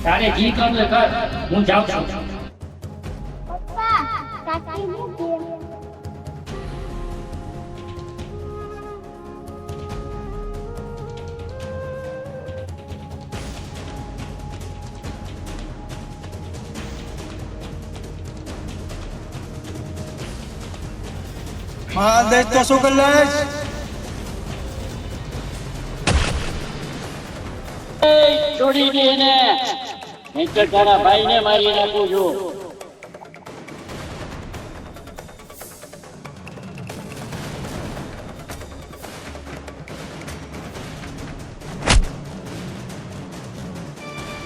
તારે જી કરવું એ કર, હું જાઉં છું. હા દેખ તો શું કરી લઈશ. છોડી દે એને, નહીંતર તારા ભાઈને મારી નાખું છું.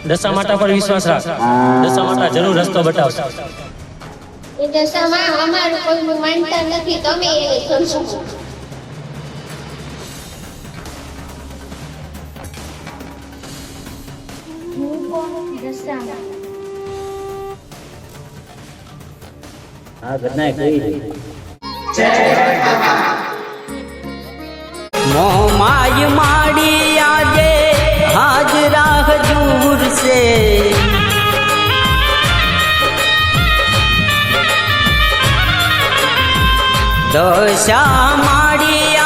દશા માતા પર વિશ્વાસ રાખ. દશા માતા જરૂર રસ્તો બતાવશે. એ દશામાં અમારું કોઈનું માનતા નથી, તમે એને સમજો. આ ઘટના કઈ મોમાય માડી આજે હાજરા હજૂર છે. દશા માડી